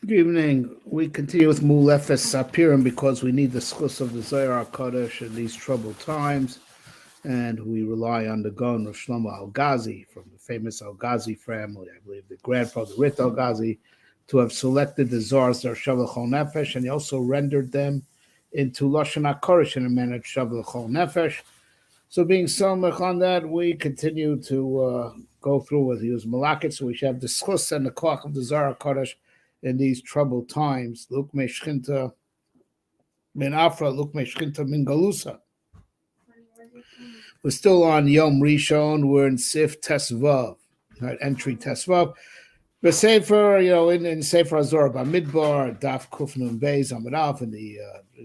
Good evening. We continue with Mulefes Sappirim because we need the schus of the Zohar Kodesh in these troubled times, and we rely on the Gaon of Shlomo Al Ghazi from the famous Al Ghazi family, I believe the grandfather Rit Al Ghazi, to have selected the Zohars that are Shavuot Chol Nefesh, and he also rendered them into Lashon HaKodesh in a manner Shavuot Chol Nefesh. So, being somech on that, we continue to go through with use malakit. So we should have the schus and the koach of the Zohar Kodesh in these troubled times. Luk me shchinta min afra, luk me shchinta min galusa. We're still on Yom Rishon. We're in Sif Tesvav, right? Entry Tesvav. The Sefer, in Sefer Azor, Midbar, Daf Kufnun Beis, Amadav, in the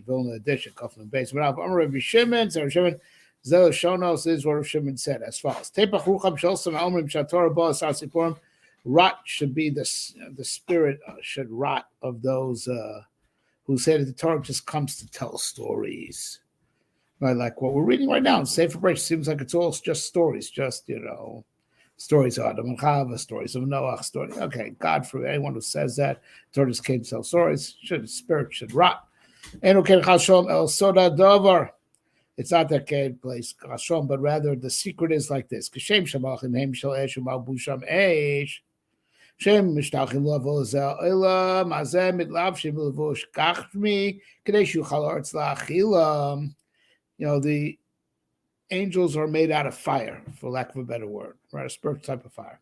Vilna edition, Kufnun Beis, Amadav, Amar Rabbi Shimon, so Shimon, Zel Shonos is what Rabbi Shimon said as follows: Tepach Rucham Shalson Omrim Shator Bo Sasipurim. Rot should be the spirit should rot of those who say that the Torah just comes to tell stories, right? Like what we're reading right now in Sefer Bresh seems like it's all just stories, just stories of Adam and Chava, stories of Noah, stories. Okay, God forbid anyone who says that Torah just came to tell stories. Spirit should rot. It's not that place, but rather the secret is like this. Shem mishtachim lavo zel elam azem mitlavshim levush kachmi kadesh yuchal arts lachilam. The angels are made out of fire, for lack of a better word, right? A spiritual type of fire.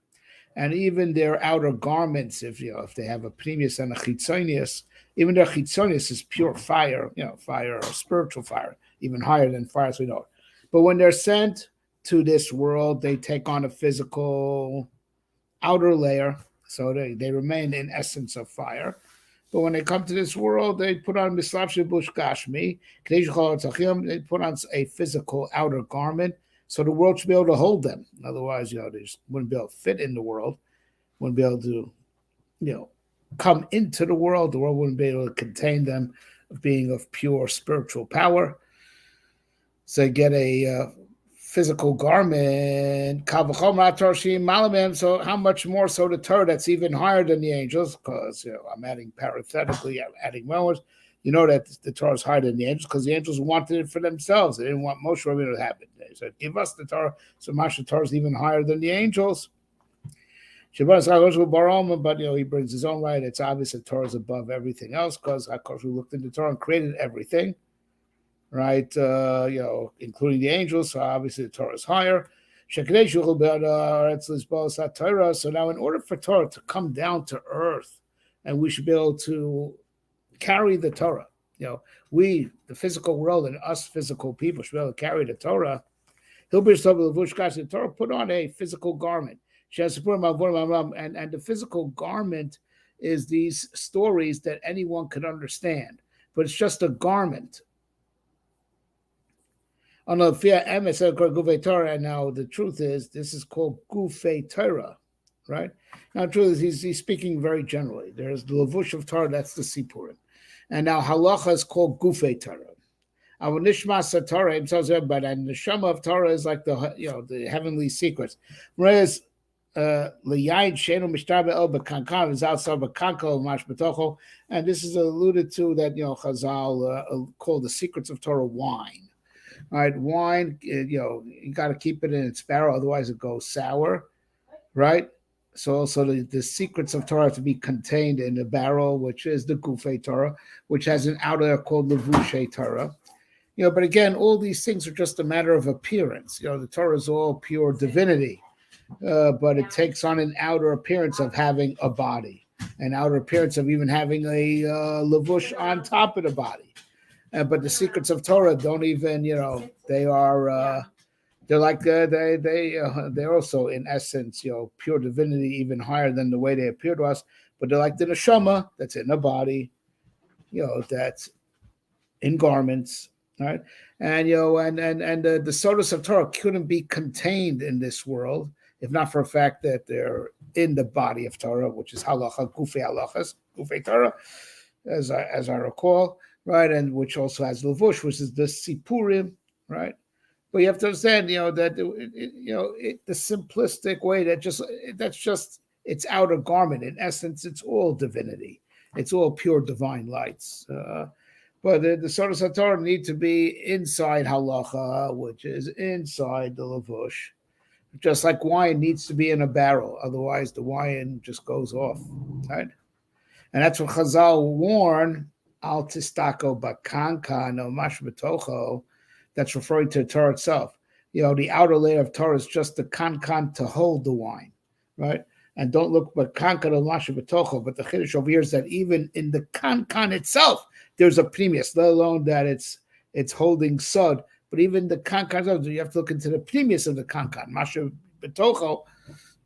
And even their outer garments, if they have a primus and a chitzonius, even their chitzonius is pure fire, fire or spiritual fire, even higher than fire as we know it. But when they're sent to this world, they take on a physical outer layer, so they remain in essence of fire. But when they come to this world, they put on mislav bush gashmi. They put on a physical outer garment, so the world should be able to hold them. Otherwise, they just wouldn't be able to fit in the world, wouldn't be able to, come into the world. The world wouldn't be able to contain them, being of pure spiritual power. So they get a physical garment. So how much more so the Torah that's even higher than the angels? Because I'm adding parenthetically, I'm adding words. You know that the Torah is higher than the angels because the angels wanted it for themselves. They didn't want Moshe Rabbeinu to have it. They said, "Give us the Torah." So Moshe Torah is even higher than the angels. But he brings his own right. It's obvious that Torah is above everything else because HaKadosh looked into Torah and created everything, right? Including the angels. So obviously the Torah is higher. So now, in order for Torah to come down to earth, and we should be able to carry the Torah, we, the physical world, and us physical people, should be able to carry the Torah. The Torah put on a physical garment. And the physical garment is these stories that anyone could understand, but it's just a garment. And now the truth is, this is called Gufei Torah, right? Now, the truth is, he's speaking very generally. There's the Levush of Torah, that's the Sipurim. And now Halacha is called Gufei Torah. Our Nishma Torah himself, but and the Shema of Torah is like the heavenly secrets. Whereas L'yayin Shenu Mishtar Be'el B'Kankan is outside B'Kanko Mash B'Tocho, and this is alluded to that Chazal called the secrets of Torah wine. All right, wine, you got to keep it in its barrel, otherwise it goes sour, right? So also the secrets of Torah have to be contained in the barrel, which is the Gufei Torah, which has an outer called Levushay Torah. But again, all these things are just a matter of appearance. The Torah is all pure divinity, but it takes on an outer appearance of having a body, an outer appearance of even having a levush on top of the body. But the secrets of Torah don't even, they are, they're like they're also in essence, pure divinity, even higher than the way they appear to us. But they're like the neshama that's in the body, that's in garments. Right, and the sodas of Torah couldn't be contained in this world if not for the fact that they're in the body of Torah, which is halacha, gufei halachas, gufei Torah, as I recall, right, and which also has levush, which is the sipurim, right. But you have to understand, that the simplistic way that's just its outer garment. In essence, it's all divinity. It's all pure divine lights. But the Sodas HaTorah need to be inside halacha, which is inside the lavush. Just like wine needs to be in a barrel, otherwise the wine just goes off, right? And that's what Chazal warn, al tistako bakanka no mash betocho. That's referring to the Torah itself. The outer layer of Torah is just the kankan to hold the wine, right? And don't look but kankan no mash betocho. But the chiddush over here is that even in the kankan itself, there's a premius, let alone that it's holding sod. But even the kankan, you have to look into the premius of the kankan, masha betocho,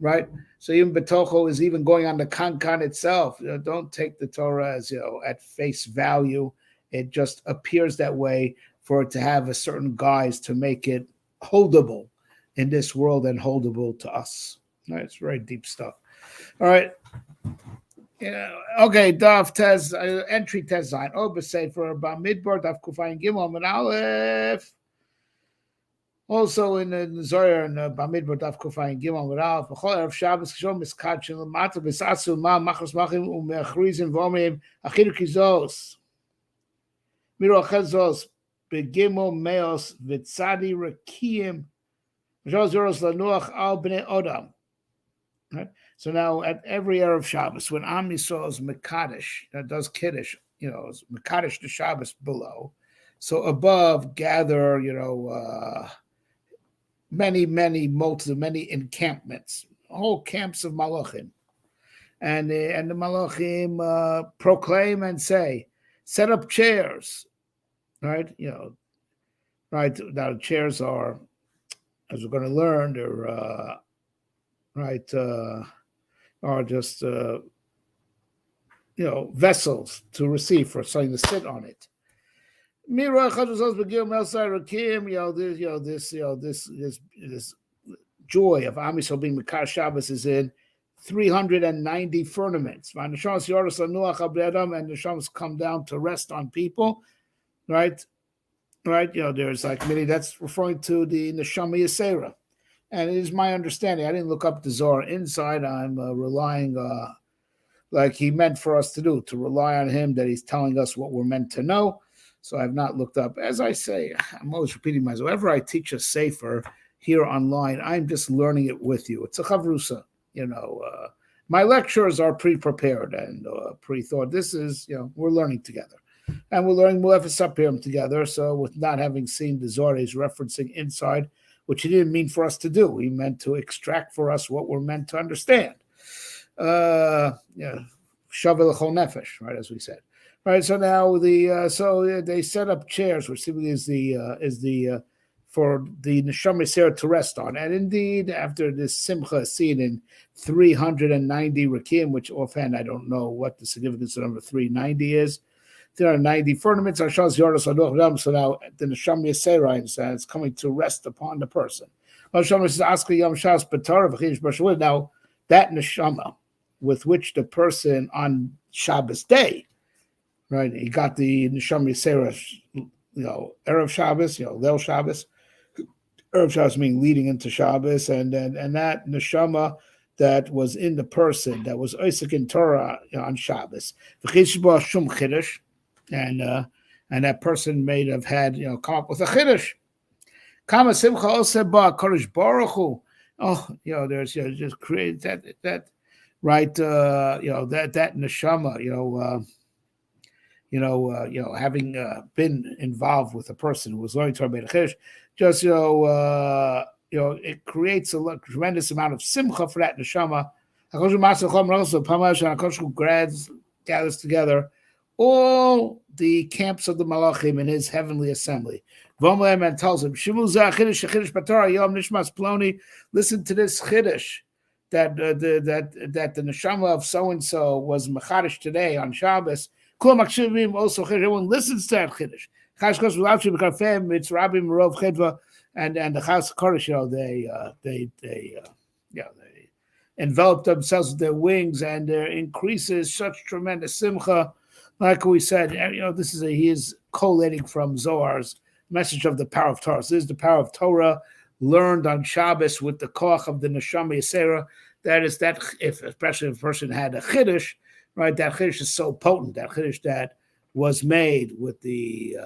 right? So even betocho is even going on the kankan itself. Don't take the Torah as at face value. It just appears that way for it to have a certain guise to make it holdable in this world and holdable to us. Right? It's very deep stuff. All right. Okay, Daf Tez, entry Tez Zayin. B'Sefer Bamidbar Daf Kufayin Gimel and Aleph. Also in the Zohar and Bamidbar Daf Kufayin Gimel and Aleph. B'chol Erev Shabbos Kishom Miskatchin L'mata B'Sasu Ma Machos Machim U'Mechrizin V'Omrim Achir Kizos Miro Chazos B'Gimel Meos V'Tzadi Rekiem V'Shos Yoros Lanuach Al B'nei Odam. Right? So now at every Erev Shabbos, when Am Yisrael is Mekadesh, that does Kiddush, is Mekadesh the Shabbos below. So above gather, many encampments, whole camps of Malachim. And the Malachim proclaim and say, set up chairs, right? Right. Now chairs are, as we're going to learn, they're are just vessels to receive for something to sit on it. This joy of Am Yisrael being Mekar Shabbos is in 390 firmaments. And the Shams come down to rest on people, right? There's like many that's referring to the Neshama Yisera. And it is my understanding, I didn't look up the Zohar inside, I'm relying, like he meant for us to do, to rely on him, that he's telling us what we're meant to know. So I've not looked up. As I say, I'm always repeating myself, whenever I teach a sefer here online, I'm just learning it with you. It's a chavrusa, my lectures are pre-prepared and pre-thought. This is, we're learning together. And we're learning Sappirim together, so with not having seen the Zohar, he's referencing inside, which he didn't mean for us to do. He meant to extract for us what we're meant to understand. Shavel chol nefesh, right, as we said. Right, so now they set up chairs, which simply is the for the Neshama Yisera to rest on. And indeed, after this simcha seen in 390 rakim, which offhand I don't know what the significance of number 390 is. There are 90 firmaments. So now the Neshama Yisera is coming to rest upon the person. Now that Neshama with which the person on Shabbos day, right? He got the Neshama Yisera, Erev Shabbos, Leil Shabbos. Erev Shabbos meaning leading into Shabbos, and that Neshama that was in the person that was Isaac in Torah on Shabbos. And that person may have had come up with a chiddush. Kama simcha oseba kodesh baruch hu. There's just create that right. That neshama. Having been involved with a person who was learning Torah made a chiddush. Just it creates a tremendous amount of simcha for that neshama. Gathers together all the camps of the Malachim in his heavenly assembly. And tells him, listen to this chiddush that the neshama of so-and-so was mechadish today on Shabbos. Also, everyone listens to that chiddush. It's Rabbi Merov Chedva and the Chas Kodesh, they envelop themselves with their wings, and there increases such tremendous simcha. Like we said, he is collating from Zohar's message of the power of Torah. So this is the power of Torah learned on Shabbos with the koach of the Neshama Yisera that is that if especially if a person had a chiddush, right? That chiddush is so potent. That chiddush that was made with the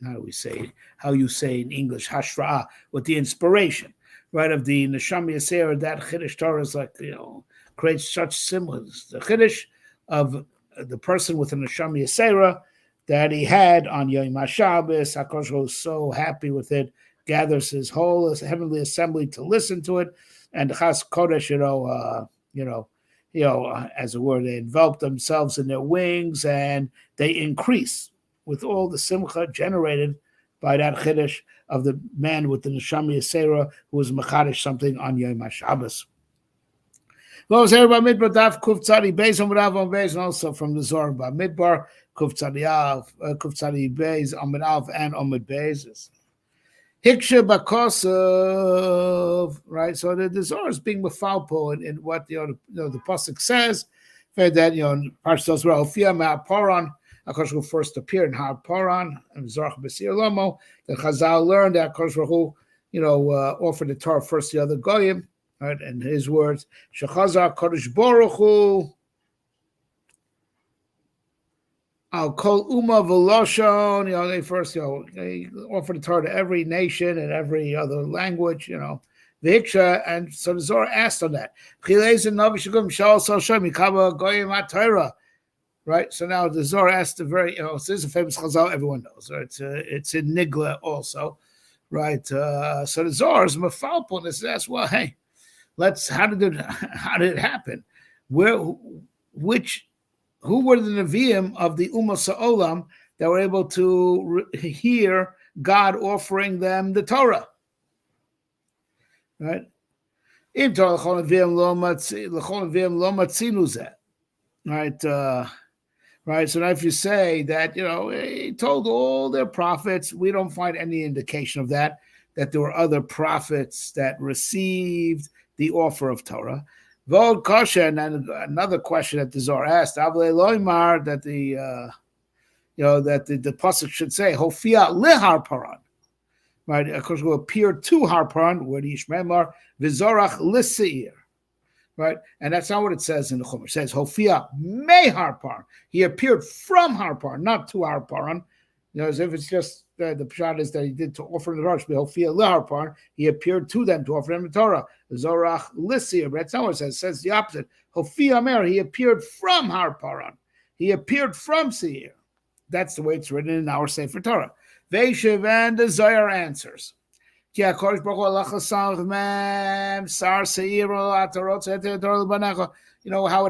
how do we say how you say in English hashra with the inspiration, right, of the neshama yasera. That chiddush Torah is like creates such symbols. The chiddush of the person with the neshama yasera that he had on Yom HaShabbos. HaKadosh was so happy with it, gathers his whole heavenly assembly to listen to it, and the Chas Kodesh, as it were, they envelop themselves in their wings and they increase with all the simcha generated by that chiddush of the man with the neshama yasera who was mechadish something on Yom HaShabbos. And also from the Zohar Bamidbar, Kuf Tzadi Beis, Amid Av, and Amid Beis. Hiksha Bakosov, right? So the Zohar is being mefalpo in what the pasuk says that Parshas Torah Ofia Ma'aparan. HaKadosh Baruch Hu first appeared in Har Paran and Zorach B'Sir Lomo. The Chazal learned that HaKadosh Baruch Hu, offered the Torah first to the other goyim. Right, and his words, Shechazar Kodesh Baruch Hu Al Kol Uma V'Loshon. They first, they offered the Torah to every nation and every other language. The Hiksha, and so the Zohar asked on that. Right, so now the Zohar asked the very, so this is a famous Chazal everyone knows. Right? It's in Nigla also, right? So the Zohar is mefalpo and says, well, hey. How did it happen? Who were the Nevi'im of the Ummah Sa'olam that were able to hear God offering them the Torah? Right? Right? Right. So now if you say that, he told all their prophets, we don't find any indication of that there were other prophets that received the offer of Torah. Vod Kosher, and then another question that the Zohar asked, that the pasuk should say, Hofia lehar paran. Right, of course, will appear to Har Paran, where the Yishmemar v'zorach l'seir. Right, and that's not what it says in the Chumash. It says Hofia me Har Paran. He appeared from Har Paran, not to Har Paran. As if it's just the pshat is that he did to offer the Torah. He appeared to them to offer them the Torah. Zorach Lissir, but that's not what it says. It says the opposite. Hofia Mer, he appeared from Har Paran. He appeared from Seir. That's the way it's written in our Sefer Torah. Veishiv, and the Zohar answers. How it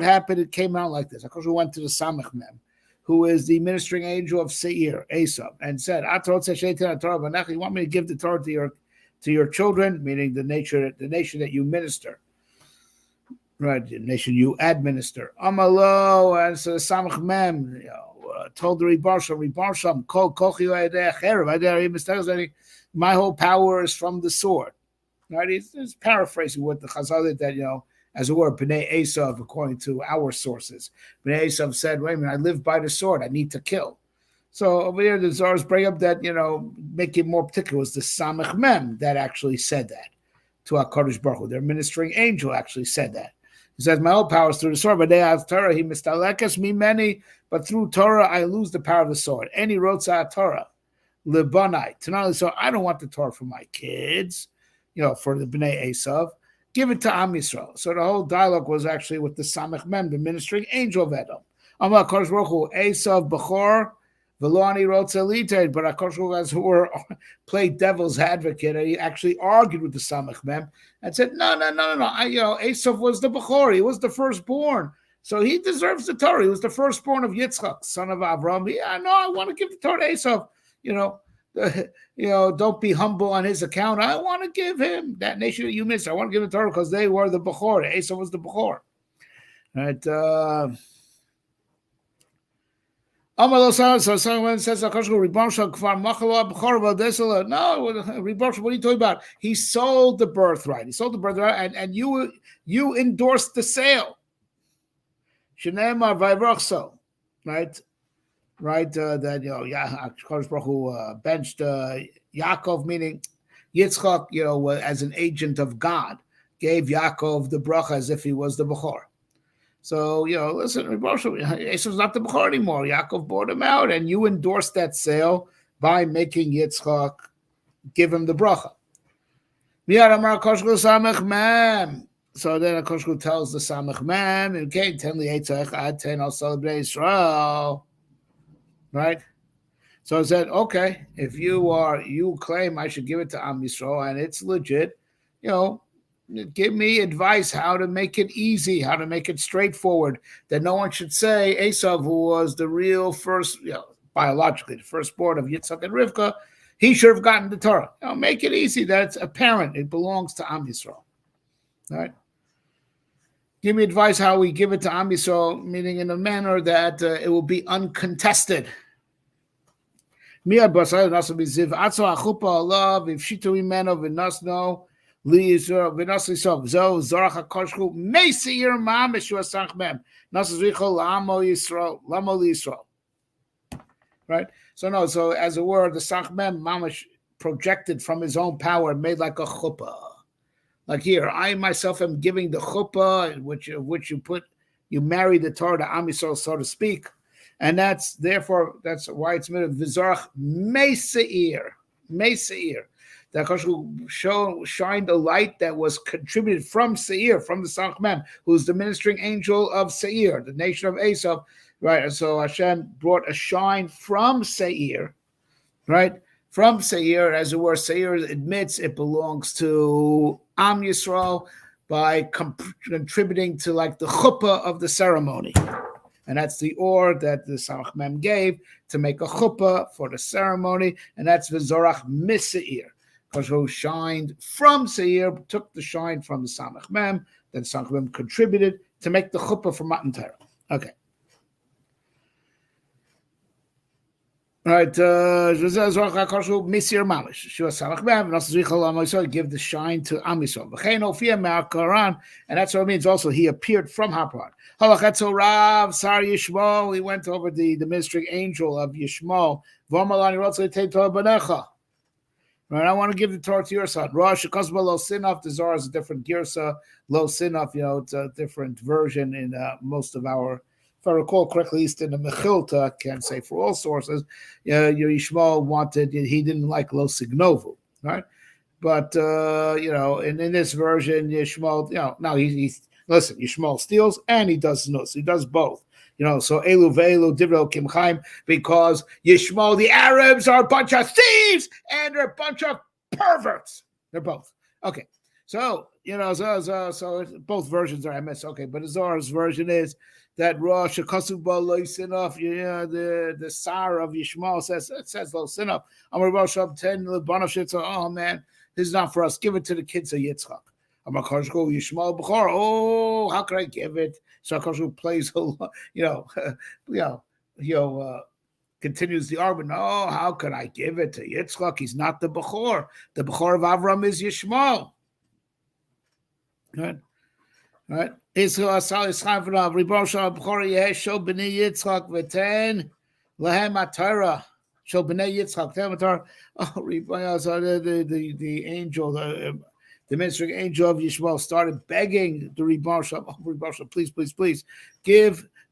happened, it came out like this. Of course, we went to the Samech Mem, who is the ministering angel of Seir, Esau, and said, you want me to give the Torah to your children, meaning the nation that you minister. Right, the nation you administer. Amalo, and so the Samech Mem told the Ribarsham, my whole power is from the sword. Right, he's paraphrasing what the Chazal did, that, as it were, Bnei Esav, according to our sources. Bnei Esav said, wait a minute, I live by the sword, I need to kill. So over here, the Zohars bring up that, make it more particular, was the Samech Mem that actually said that to HaKadosh Baruch Hu. Their ministering angel actually said that. He says, my whole power is through the sword, but they have Torah, he mistalekes me many, but through Torah, I lose the power of the sword. Any wrote Torah, Libanai. So I don't want the Torah for my kids, for the Bnei Esav. Give it to Am Yisrael. So the whole dialogue was actually with the Samech Mem, the ministering angel of Edom. Amar HaKadosh Baruch Hu, Esav Bechor, Velani wrote Zelite, but HaKadosh Baruch Hu played devil's advocate, and he actually argued with the Samech Mem and said, no. Esav was the Bechor, he was the firstborn. So he deserves the Torah. He was the firstborn of Yitzchak, son of Avram. I want to give the Torah to Esav. Don't be humble on his account. I want to give him that nation that you missed. I want to give the Torah because they were the Bechor. Esav was the Bechor. Right. So someone says, no, Ribosh, what are you talking about? He sold the birthright. And you endorsed the sale. Shneimar vayrochso, right? Right, that HaKadosh Baruch Hu benched Yaakov, meaning Yitzchak, as an agent of God gave Yaakov the bracha as if he was the Bechor. So, listen, Esau's not the Bechor anymore. Yaakov bought him out, and you endorsed that sale by making Yitzchak give him the bracha. So then Akoshku tells the Samach Mem, okay, 10 li'etzach 10 I'll celebrate Israel. Right? So I said, okay, if you claim I should give it to Am Yisrael and it's legit, give me advice how to make it easy, how to make it straightforward, that no one should say Esav, who was the real first, biologically, the firstborn of Yitzchak and Rivka, he should have gotten the Torah. Make it easy that it's apparent it belongs to Am Yisrael. All right? Give me advice how we give it to Am Yisrael, meaning in a manner that it will be uncontested. Miyad basayil nasu biziv atzo achupa alav v'shito imeno v'nasno li'yisrael v'nasu yisrael zo zorach hakoshchu meisir mamish v'asach mem nasu zricho lamo li'yisrael. Right? So as it were, the Sach Mem mamish projected from his own power and made like a chuppah. Like here, I myself am giving the chuppah, which you marry the Torah to Am Yisrael, so to speak. And that's why it's made of Vizarach Meseir. That Kosh shined a light that was contributed from Seir, from the Sach Mem, who's the ministering angel of Seir, the nation of Esav. Right, and so Hashem brought a shine from Seir, right? From Seir, as it were, Seir admits it belongs to Am Yisrael by contributing to like the chuppah of the ceremony. And that's the or that the Samach Mem gave to make a chuppah for the ceremony, and that's V'zorach Miseir, because who shined from Seir, took the shine from the Samach Mem, then Samach Mem contributed to make the chuppah for Matan Torah. Okay. Right, give the shine to Am Yisrael. And that's what it means also. He appeared from Haparan. He went over the ministering angel of Yishmael. Right, I want to give the Torah to your son. Rosh Kosba Lo Sinaf, the Zohar is a different girsa. Lo Sinaf, it's a different version in most of our. If I recall correctly, at least in the Mechilta, I can't say for all sources, Yishmael wanted, he didn't like Lo Signovu, right? But, in this version, Yishmael, now listen, Yishmael steals and he does nus. He does both. So Elu Ve'elu Divro Kim Chaim, because Yishmael, the Arabs are a bunch of thieves and they're a bunch of perverts. They're both. Okay. So, so both versions are MS. Okay. But the Zohar's version is that Rosh Kasuba Lo Sinaf, the Sar of Yishmael says Lo Sinaf. Amar Rosh 10 Lebanoshit. Oh man, this is not for us. Give it to the kids of Yitzchak. Amar Koshko Yishmael Bechor. Oh, how could I give it? So Koshko plays continues the argument. Oh, how could I give it to Yitzchak? He's not the Bechor. The Bechor of Avram is Yishmael. Right. Right. Israel Asal Yitzchak v'Rav Ribon Shal Bechor Yeh Shel Bnei Yitzchak v'Ten Lehem HaTorah Shel Bnei Yitzchak Ten HaTorah. Oh, the angel, the ministering angel of Yishmael started begging the Ribon Shal, please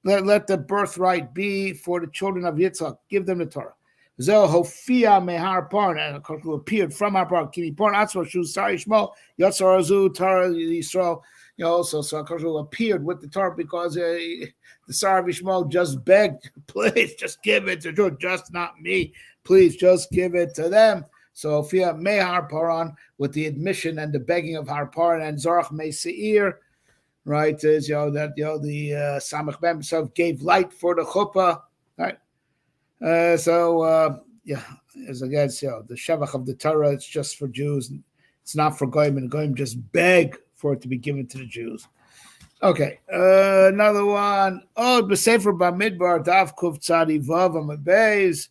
let the birthright be for the children of Yitzchak. Give them the Torah. Zeh Hofia Mehar Parn, and who appeared from Har Parn. Kini Parn Atzma Shu Sar Yishmael Yatzar Azu Torah Yisrael. So Koshul appeared with the Torah because the Sar of Yishmael just begged, please just give it to Judah, just not me. Please just give it to them. So Fia Mehar Paran, with the admission and the begging of Har Paran and Zorach Me Seir, right? Is the Samach Mem himself gave light for the chuppah, right? As against the Shevach of the Torah, it's just for Jews. It's not for Goyim, and Goyim just beg for it to be given to the Jews. Okay, another one. Oh, B'Sefer Bamidbar Daf Kuf Tzadi Vav Amabeis.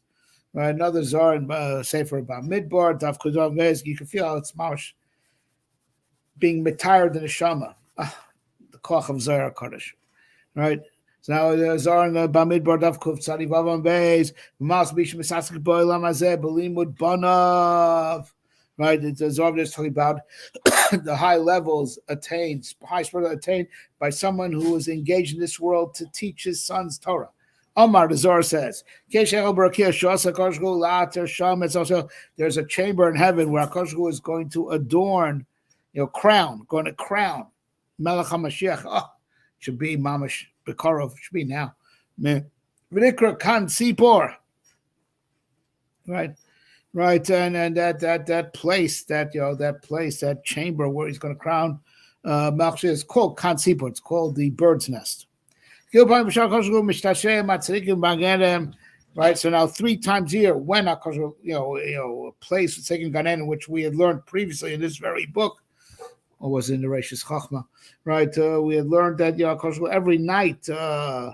Right, another Zohar in Sefer Bamidbar Daf Kuf Tzadi Vav. You can feel how it's maush being metired in the Shama, the koch of Zohar Kodesh. Right. So now the Zohar in the Bamidbar Daf Kuf Tzadi Vav Amabeis. V'Mas Bish Misasik Boilam Azeh Belimud Banav. right? The Zohar is talking about the high levels attained, high spiritual attained by someone who is engaged in this world to teach his sons Torah. Omar, the Zohar says, there's also there's a chamber in heaven where HaKadosh is going to adorn, going to crown Melech HaMashiach. Oh, should be Mamash Bekarov, should be now. V'nikra Kan Sipor. Right, and that place, that chamber where he's going to crown Melech is called Kan Sipor. It's called the bird's nest. Right, so now 3 times a year, when a place with taking Gan Eden, which we had learned previously in this very book, or was in the Reishis Chachma, right? We had learned that every night, by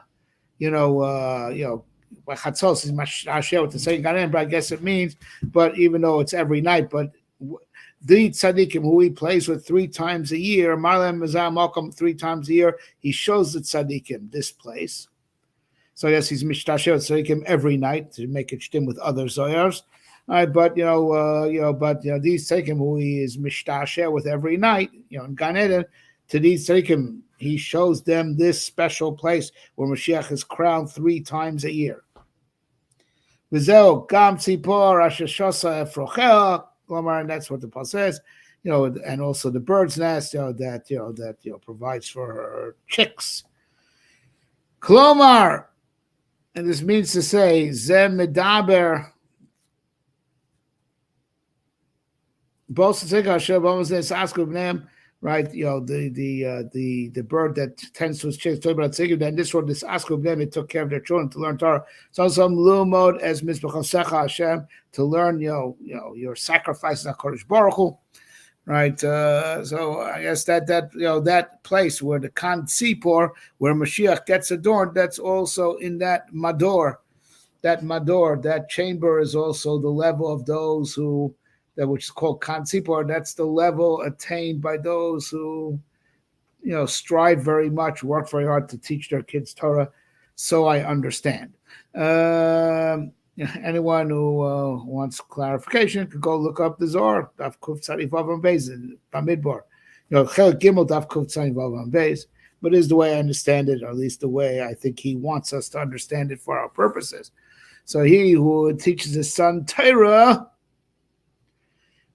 Chatzos is Mashasheh with the second Gan Eden, but I guess it means, but even though it's every night, but the tzaddikim who he plays with 3 times a year, Marlem Mizam Malcolm 3 times a year, he shows the tzaddikim this place. So yes, he's mishtasheh with tzaddikim every night to make it shtim with other zoyars. All right, but these tzaddikim who he is mishtasheh with every night, in Gan Eden, to these tzaddikim, he shows them this special place where Mashiach is crowned 3 times a year. V'zeo gam tzipor asher shosa efrochel. And that's what the Paul says, and also the bird's nest, that provides for her chicks. Klomar, and this means to say, Zem Medaber, right? The bird that tends to his chicks. Then this one, this Askub them, it took care of their children to learn Torah. So some lumod as Mizbechasecha Hashem to learn, your sacrifice in HaKadosh Baruch Hu, right? So I guess that place where the Kan Tzipor, where Mashiach gets adorned, that's also in that Mador. That chamber is also the level of those who. Which is called Kan Tzipor, that's the level attained by those who, strive very much, work very hard to teach their kids Torah. So I understand. Anyone who wants clarification could go look up the Zohar, Daf Kuf Tzadi Vav Am Beis, Bamidbar. Chel Gimel Daf Kuf Tzadi Vav Am Beis. But it is the way I understand it, or at least the way I think he wants us to understand it for our purposes. So he who teaches his son Torah,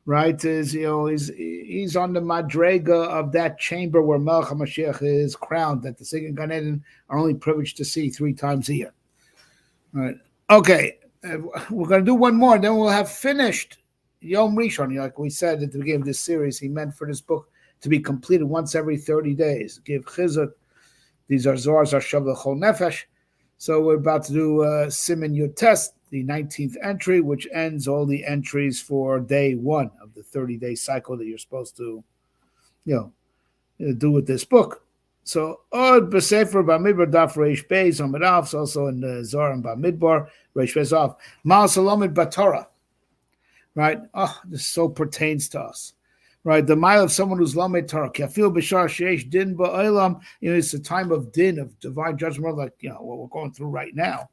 right, is he's on the madrega of that chamber where Melech HaMashiach is crowned, that the second Gan Eden are only privileged to see 3 times a year. All right. Okay, we're going to do one more, and then we'll have finished Yom Rishon. Like we said at the beginning of this series, he meant for this book to be completed once every 30 days. Give chizuk. These are Zohars, Shav L'chol Nefesh. So we're about to do Siman Yud Test, the 19th entry, which ends all the entries for day 1 of the 30-day cycle that you're supposed to, do with this book. So, Od B'Sefer Bamidbar Daf Reish Beis Amid Alf, also in the Zohar and Bamidbar Reish Beis Alf. Mal Salomid Batorah, right? Oh, this so pertains to us, right? The mile of someone who's Lamed Torah. Kafil B'Shar Sheish Din Ba'olam. It's a time of din, of divine judgment, like what we're going through right now.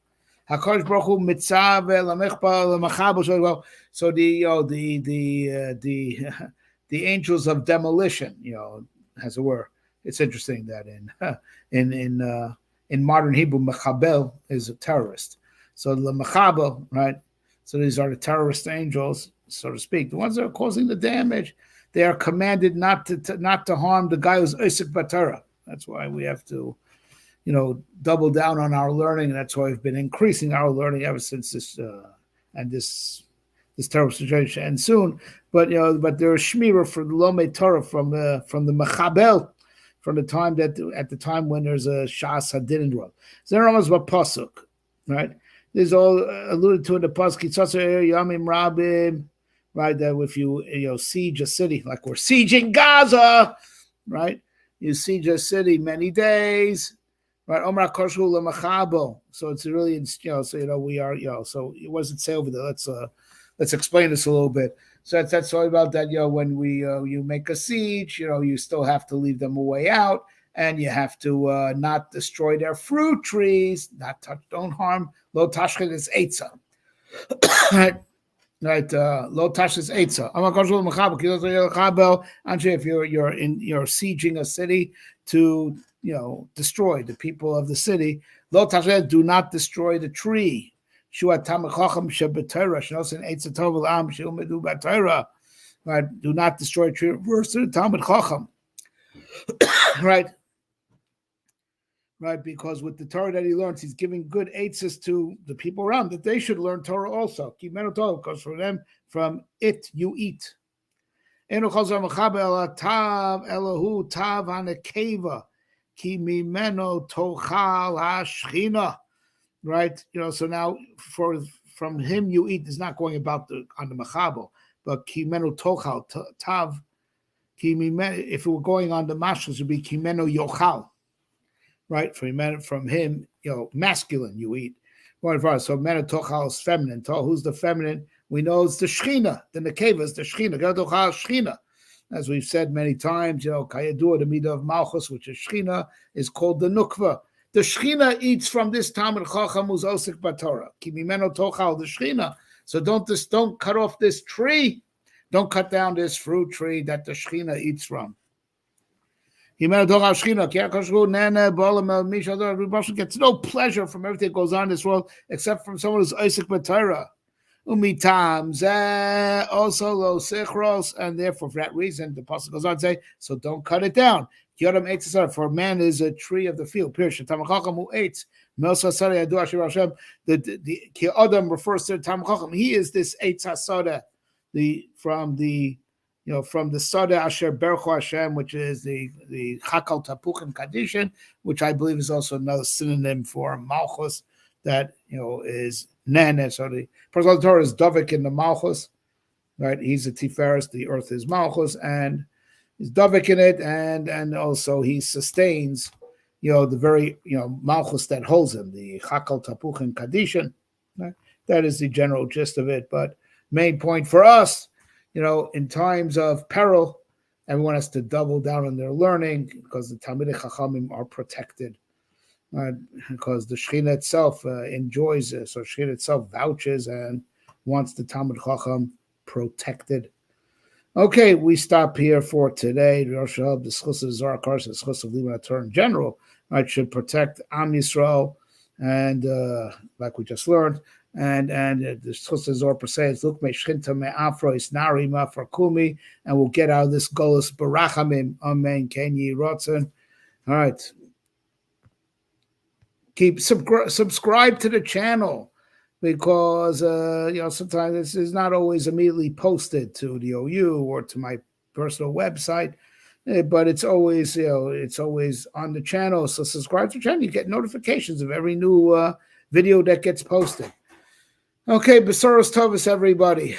HaKadosh Baruch Hu Mitzav Lamechba Lamachabo. Well, so the angels of demolition, as it were. It's interesting that in modern Hebrew, Mechabel is a terrorist. So the Mechabel, right? So these are the terrorist angels, so to speak, the ones that are causing the damage. They are commanded not to harm the guy who's Isaac Batara. That's why we have to, double down on our learning. And that's why we've been increasing our learning ever since this terrible situation ends soon. But there is shmira for the Lomei Torah from the Mechabel, from the time at the time when there's a Shas Hadin in the world. Zeramas Pasuk, right? This is all alluded to in the Pasuk. Yitzasar Yamim Rabim, right? That if you siege a city, like we're sieging Gaza, right? You siege a city many days, right? Omra Koshul Lemachabo. So it's really, we are, so what does it say over there? Let's explain this a little bit. So that's all about that. When you make a siege, you still have to leave them a way out, and you have to not destroy their fruit trees, not touch, don't harm. Lo tashchit is etza. right? Lo tashis etza. If you're sieging a city to destroy the people of the city, lo tashis, do not destroy the tree. Right? Do not destroy a tree. Verse to the Talmud Chacham. Right? Right, because with the Torah that he learns, he's giving good eitzes to the people around that they should learn Torah also. Because for them, from it you eat. Right, so now from him you eat is not going about on the machabel, but kimeno tochal tav. If it were going on the mashals, it would be kimeno yochal. Right, from him, masculine you eat. So mena tochal is feminine. Who's the feminine? We know it's the Shechina. The nekeva is the Shechina. Shechina. As we've said many times, Kayadua, the midah of Malchus, which is Shechina, is called the Nukva. The Shechina eats from this Talmud Chacham who's Osik Batorah. Kimimeno tochal, the Shechina. So don't cut off this tree. Don't cut down this fruit tree that the Shechina eats from. Gets no pleasure from everything that goes on in this world except from someone who's Isaac B'Torah. Also lo sichros, and therefore for that reason the pasuk goes on to say, so don't cut it down. For man is a tree of the field. The Adam refers to the Talmud Chacham. He is this Eitz HaSoda, from the Sada Asher Bercho Hashem, which is the Chakal Tapuchim Kadishin, which I believe is also another synonym for Malchus, that is Nen. So the personal Torah is Davik in the Malchus, right? He's a Tiferes, the earth is Malchus, and he's Davik in it, and also he sustains, the very Malchus that holds him, the Chakal Tapuchim Kadishin. Right? That is the general gist of it. But main point for us, in times of peril, everyone has to double down on their learning because the Talmidei Chachamim are protected. Because the Shechina itself enjoys it. So Shechina itself vouches and wants the Talmud Chacham protected. Okay, we stop here for today. The Schus of Zohar, the Schus of Limud Torah in general, should protect Am Yisrael, and like we just learned, and the Schus of Zohar per se is look me Shchinta me Afro is Nari ma for Kumi, and we'll get out of this Golus Barachamim. Amen. Kenyi Rotzen. All right. Keep subscribe to the channel, because sometimes this is not always immediately posted to the OU or to my personal website, but it's always on the channel. So subscribe to the channel. You get notifications of every new video that gets posted. Okay, Besoros Tovis, everybody.